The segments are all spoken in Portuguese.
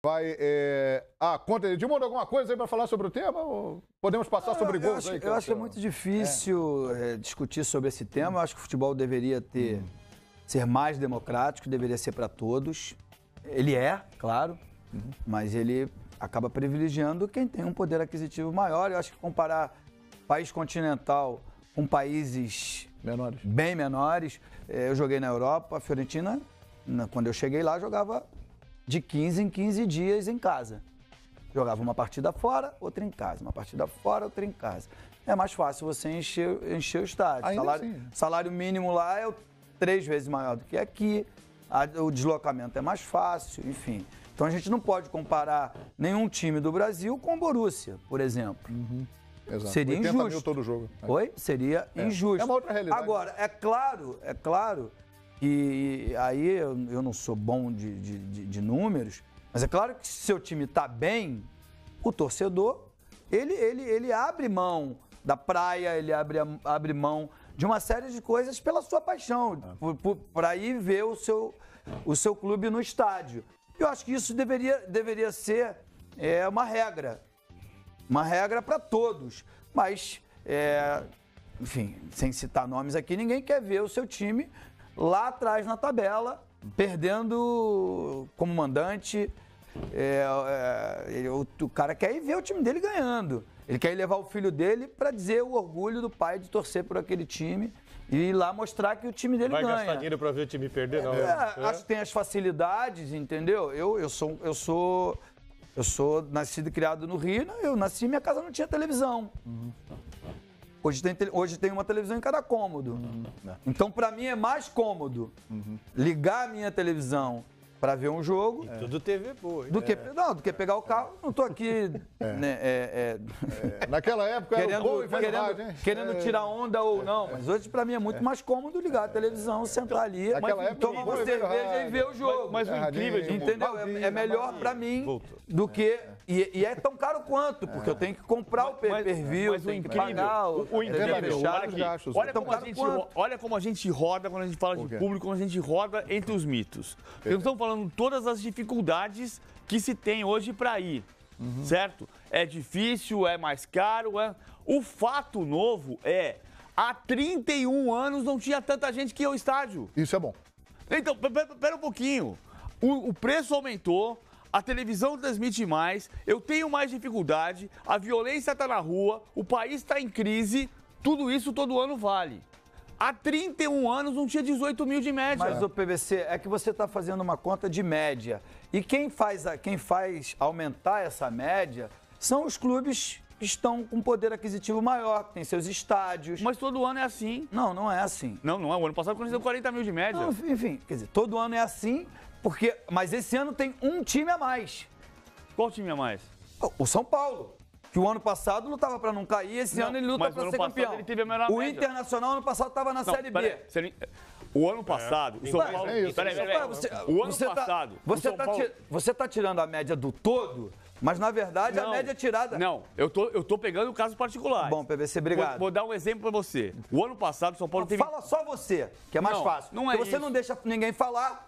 vai... conta, Edmundo, alguma coisa aí para falar sobre o tema? Ou podemos passar sobre gols aí? Eu acho que é muito difícil discutir sobre esse tema. Eu acho que o futebol deveria ser mais democrático, deveria ser para todos. Ele é, claro, mas ele acaba privilegiando quem tem um poder aquisitivo maior. Eu acho que comparar país continental com países bem menores. Eu joguei na Europa, a Fiorentina, quando eu cheguei lá, jogava de 15 em 15 dias em casa. Jogava uma partida fora, outra em casa. Uma partida fora, outra em casa. É mais fácil você encher o estádio. Salário mínimo lá é 3 vezes maior do que aqui. O deslocamento é mais fácil, enfim. Então a gente não pode comparar nenhum time do Brasil com o Borussia, por exemplo. Exato. Seria 80 injusto. mil todo jogo. Oi? Seria injusto. É uma outra realidade. Agora, é claro que aí eu não sou bom de números, mas é claro que se seu time está bem, o torcedor, ele abre mão da praia, ele abre mão de uma série de coisas pela sua paixão, para ir ver o seu clube no estádio. Eu acho que isso deveria ser uma regra. Uma regra para todos. Mas, enfim, sem citar nomes aqui, ninguém quer ver o seu time lá atrás na tabela, perdendo como mandante. O cara quer ir ver o time dele ganhando. Ele quer ir levar o filho dele para dizer o orgulho do pai de torcer por aquele time e ir lá mostrar que o time dele ganha. Vai gastar dinheiro para ver o time perder, não? Acho que tem as facilidades, entendeu? Eu sou nascido e criado no Rio, eu nasci e minha casa não tinha televisão. Hoje tem uma televisão em cada cômodo. Então, para mim, é mais cômodo ligar a minha televisão para ver um jogo. Tudo TV boa. Do que pegar o carro. Não estou aqui... Naquela época era gol e querendo tirar onda ou não. Mas hoje, para mim, é muito mais cômodo ligar a televisão, sentar ali, tomar uma cerveja e ver o jogo. Mas o incrível de entendeu? É melhor para mim do que... E é tão caro quanto, porque eu tenho que comprar o pay-per-view, tenho que pagar o incrível. Olha como a gente roda quando a gente fala de público, quando a gente roda entre os mitos. Nós estamos falando todas as dificuldades que se tem hoje para ir, certo? É difícil, é mais caro. O fato novo há 31 anos não tinha tanta gente que ia ao estádio. Isso é bom. Então, pera um pouquinho. O preço aumentou. A televisão transmite mais, eu tenho mais dificuldade, a violência está na rua, o país está em crise, tudo isso todo ano vale. Há 31 anos não tinha 18 mil de média. Mas, o PVC, é que você está fazendo uma conta de média. E quem faz aumentar essa média são os clubes que estão com poder aquisitivo maior, que tem seus estádios. Mas todo ano é assim. Não é assim. Não é. O ano passado aconteceu 40 mil de média. Não, enfim, quer dizer, todo ano é assim... Mas esse ano tem um time a mais. Qual time a mais? O São Paulo. Que o ano passado lutava para não cair, esse ano ele luta para ser campeão. Ele teve a menor o média. Internacional ano passado estava na Série B. O ano passado, o São Paulo... O ano passado... Você está tirando a média do todo, mas na verdade a média é tirada... Não, eu tô pegando o caso particular. Bom, PVC, obrigado. Vou dar um exemplo para você. O ano passado o São Paulo teve... Fala só você, que é mais fácil. Não é porque você não deixa ninguém falar.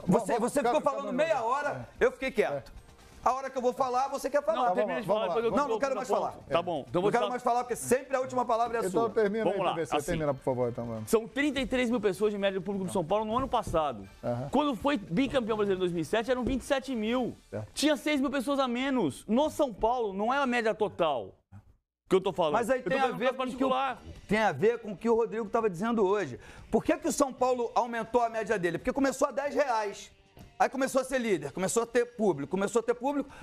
Você ficou falando meia hora, eu fiquei quieto. A hora que eu vou falar, você quer falar. Não quero mais falar. Tá bom. Então não quero mais falar, porque sempre a última palavra é a sua. Então termina Vamos lá. Termina, por favor. Então, são 33 mil pessoas de média do público do São Paulo no ano passado. Quando foi bicampeão brasileiro em 2007, eram 27 mil. Tinha 6 mil pessoas a menos. No São Paulo, não é a média total que eu tô falando. Mas aí tem a ver com o que o Rodrigo estava dizendo hoje. Por que o São Paulo aumentou a média dele? Porque começou a R$10. Aí começou a ser líder, começou a ter público,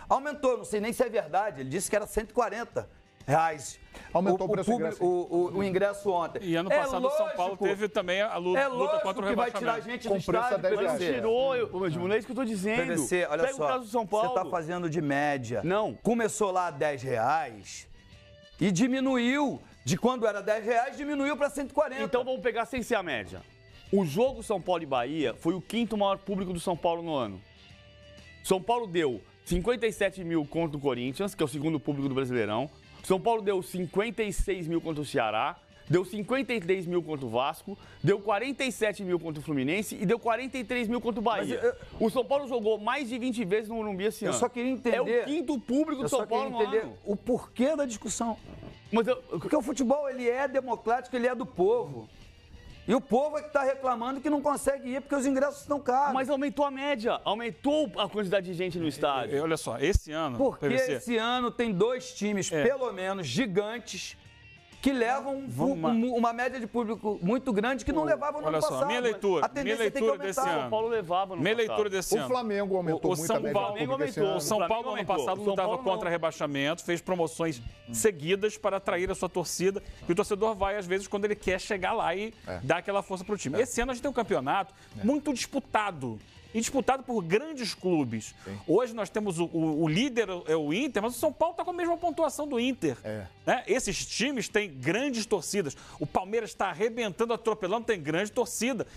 aumentou, não sei nem se é verdade, ele disse que era R$140. Aumentou o preço o ingresso ontem. E ano passado o São Paulo teve também a luta contra o rebaixamento. Vai tirar a gente do estádio. Mas tirou, é isso que eu tô dizendo. PVC, olha só, o caso do São Paulo. Você tá fazendo de média. Não. Começou lá a R$10 e diminuiu, de quando era R$10, diminuiu para 140. Então vamos pegar sem ser a média. O jogo São Paulo e Bahia foi o 5º maior público do São Paulo no ano. São Paulo deu 57 mil contra o Corinthians, que é o 2º público do Brasileirão. São Paulo deu 56 mil contra o Ceará, deu 53 mil contra o Vasco, deu 47 mil contra o Fluminense e deu 43 mil contra o Bahia. O São Paulo jogou mais de 20 vezes no Morumbi esse ano. Eu só queria entender... É o quinto público do São Paulo no ano. O porquê da discussão. Porque o futebol, ele é democrático, ele é do povo. E o povo é que está reclamando que não consegue ir porque os ingressos estão caros. Mas aumentou a média, aumentou a quantidade de gente no estádio. Olha só, esse ano... Porque esse ano tem 2 times, pelo menos, gigantes, que levam uma média de público muito grande que não levavam no ano passado. Olha só, minha leitura desse ano. São Paulo levava no minha leitura desse ano. O Flamengo aumentou muito a média de público esse ano. O São Paulo, ano passado, lutava contra rebaixamento, fez promoções seguidas para atrair a sua torcida. E o torcedor vai, às vezes, quando ele quer chegar lá e dar aquela força para o time. Esse ano a gente tem um campeonato muito disputado. E disputado por grandes clubes. Sim. Hoje nós temos o líder, é o Inter, mas o São Paulo está com a mesma pontuação do Inter. Né? Esses times têm grandes torcidas. O Palmeiras está arrebentando, atropelando, tem grande torcida.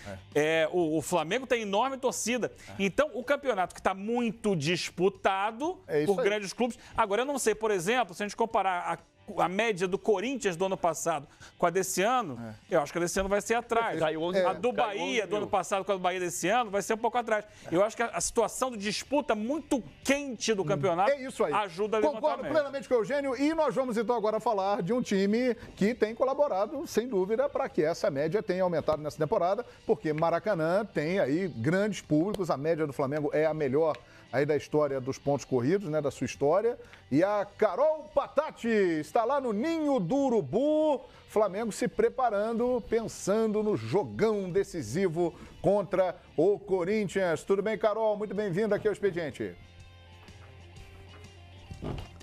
O Flamengo tem enorme torcida. Então, o campeonato que está muito disputado por grandes clubes. Agora, eu não sei, por exemplo, se a gente comparar a média do Corinthians do ano passado com a desse ano, eu acho que a desse ano vai ser atrás. A do Bahia do ano passado com a do Bahia desse ano vai ser um pouco atrás. Eu acho que a situação de disputa muito quente do campeonato ajuda a levantar. Concordo plenamente com o Eugênio e nós vamos então agora falar de um time que tem colaborado, sem dúvida, para que essa média tenha aumentado nessa temporada, porque Maracanã tem aí grandes públicos, a média do Flamengo é a melhor aí da história dos pontos corridos, né, da sua história. E a Carol Patati está lá no Ninho do Urubu, Flamengo se preparando, pensando no jogão decisivo contra o Corinthians. Tudo bem, Carol? Muito bem-vinda aqui ao Expediente.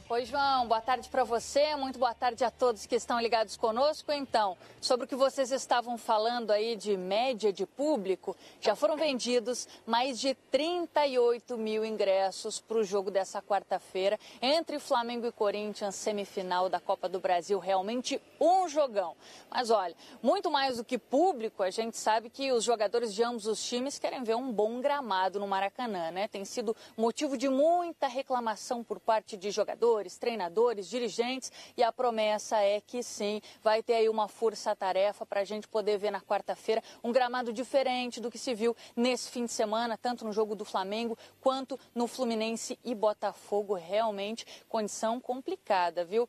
Oi, João, boa tarde para você, muito boa tarde a todos que estão ligados conosco. Então, sobre o que vocês estavam falando aí de média de público, já foram vendidos mais de 38 mil ingressos para o jogo dessa quarta-feira entre Flamengo e Corinthians, semifinal da Copa do Brasil, realmente um jogão. Mas olha, muito mais do que público, a gente sabe que os jogadores de ambos os times querem ver um bom gramado no Maracanã, né? Tem sido motivo de muita reclamação por parte de jogadores, treinadores, dirigentes, e a promessa é que sim, vai ter aí uma força-tarefa para a gente poder ver na quarta-feira um gramado diferente do que se viu nesse fim de semana, tanto no jogo do Flamengo quanto no Fluminense e Botafogo. Realmente condição complicada, viu?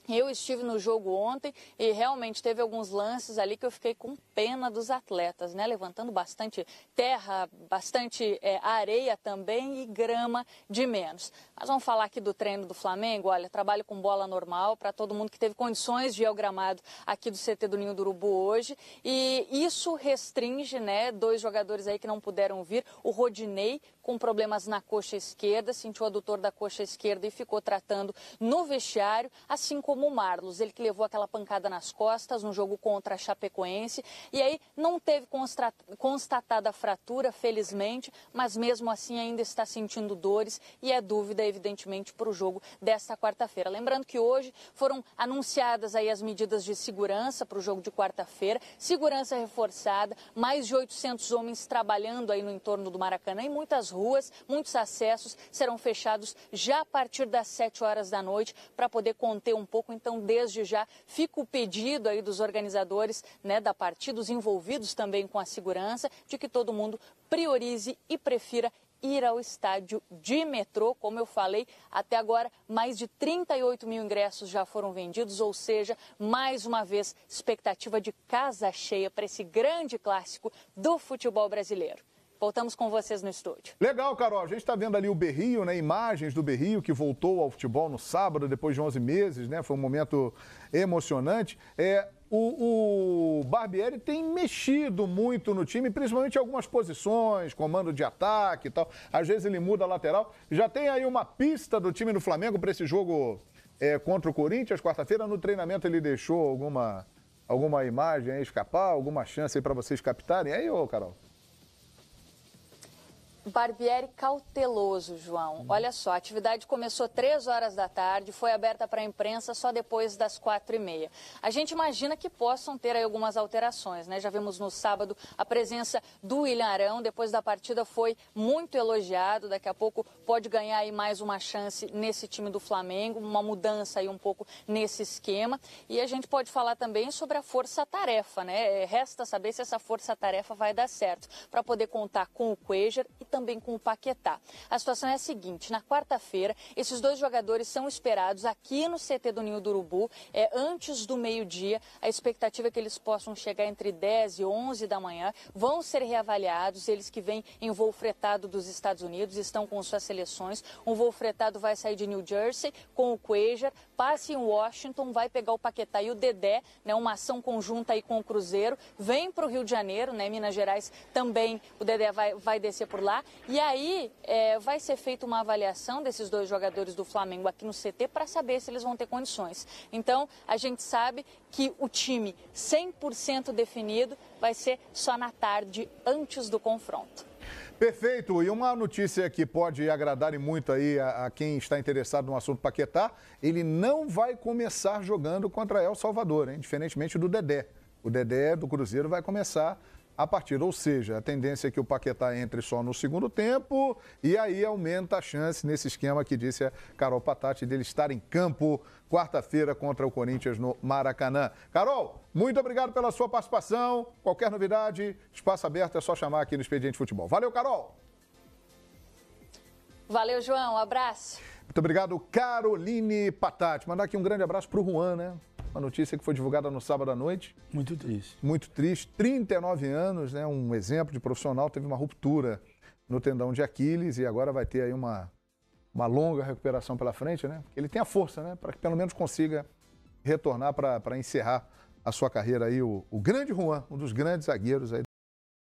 Eu estive no jogo ontem e realmente teve alguns lances ali que eu fiquei com pena dos atletas, né? Levantando bastante terra, bastante areia também e grama de menos. Mas vamos falar aqui do treino do Flamengo. Olha, trabalho com bola normal para todo mundo que teve condições de ir ao gramado aqui do CT do Ninho do Urubu hoje. E isso restringe, né? 2 jogadores aí que não puderam vir. O Rodinei, com problemas na coxa esquerda, sentiu o adutor da coxa esquerda e ficou tratando no vestiário, assim como o Marlos, ele que levou aquela pancada nas costas no jogo contra a Chapecoense, e aí não teve constatada fratura, felizmente, mas mesmo assim ainda está sentindo dores e é dúvida, evidentemente, para o jogo desta quarta-feira. Lembrando que hoje foram anunciadas aí as medidas de segurança para o jogo de quarta-feira, segurança reforçada, mais de 800 homens trabalhando aí no entorno do Maracanã e muitas ruas, muitos acessos serão fechados já a partir das 7 horas da noite para poder conter um pouco. Então, desde já, fica o pedido aí dos organizadores, né, da partida, os envolvidos também com a segurança, de que todo mundo priorize e prefira ir ao estádio de metrô. Como eu falei, até agora mais de 38 mil ingressos já foram vendidos, ou seja, mais uma vez, expectativa de casa cheia para esse grande clássico do futebol brasileiro. Voltamos com vocês no estúdio. Legal, Carol. A gente está vendo ali o Berrio, né? Imagens do Berrio, que voltou ao futebol no sábado, depois de 11 meses, né? Foi um momento emocionante. O Barbieri tem mexido muito no time, principalmente em algumas posições, comando de ataque e tal. Às vezes ele muda a lateral. Já tem aí uma pista do time do Flamengo para esse jogo contra o Corinthians, quarta-feira. No treinamento ele deixou alguma imagem aí escapar, alguma chance aí para vocês captarem? Aí, ô, Carol? Barbieri cauteloso, João. Olha só, a atividade começou 3 horas da tarde, foi aberta para a imprensa só depois das 4h30. A gente imagina que possam ter aí algumas alterações, né? Já vimos no sábado a presença do William Arão, depois da partida foi muito elogiado, daqui a pouco pode ganhar aí mais uma chance nesse time do Flamengo, uma mudança aí um pouco nesse esquema. E a gente pode falar também sobre a força-tarefa, né? Resta saber se essa força-tarefa vai dar certo, para poder contar com o Cuéllar e também com o Paquetá. A situação é a seguinte, na quarta-feira, esses 2 jogadores são esperados aqui no CT do Ninho do Urubu, antes do meio-dia. A expectativa é que eles possam chegar entre 10 e 11 da manhã, vão ser reavaliados, eles que vêm em voo fretado dos Estados Unidos, estão com suas seleções. Um voo fretado vai sair de New Jersey com o Cuéllar, passe em Washington, vai pegar o Paquetá e o Dedé, né, uma ação conjunta aí com o Cruzeiro, vem para o Rio de Janeiro, né, Minas Gerais também, o Dedé vai descer por lá. E aí vai ser feita uma avaliação desses 2 jogadores do Flamengo aqui no CT para saber se eles vão ter condições. Então, a gente sabe que o time 100% definido vai ser só na tarde, antes do confronto. Perfeito. E uma notícia que pode agradar e muito aí a quem está interessado no assunto Paquetá, ele não vai começar jogando contra El Salvador, hein? Diferentemente do Dedé. O Dedé do Cruzeiro vai começar a partida, ou seja, a tendência é que o Paquetá entre só no segundo tempo e aí aumenta a chance nesse esquema que disse a Carol Patati dele estar em campo quarta-feira contra o Corinthians no Maracanã. Carol, muito obrigado pela sua participação. Qualquer novidade, espaço aberto, é só chamar aqui no Expediente Futebol. Valeu, Carol! Valeu, João. Um abraço. Muito obrigado, Caroline Patati. Mandar aqui um grande abraço para o Juan, né? Uma notícia que foi divulgada no sábado à noite. Muito triste. Muito triste. 39 anos, né? Um exemplo de profissional. Teve uma ruptura no tendão de Aquiles e agora vai ter aí uma longa recuperação pela frente, né? Ele tem a força, né? Para que pelo menos consiga retornar para encerrar a sua carreira aí. O grande Juan, um dos grandes zagueiros aí.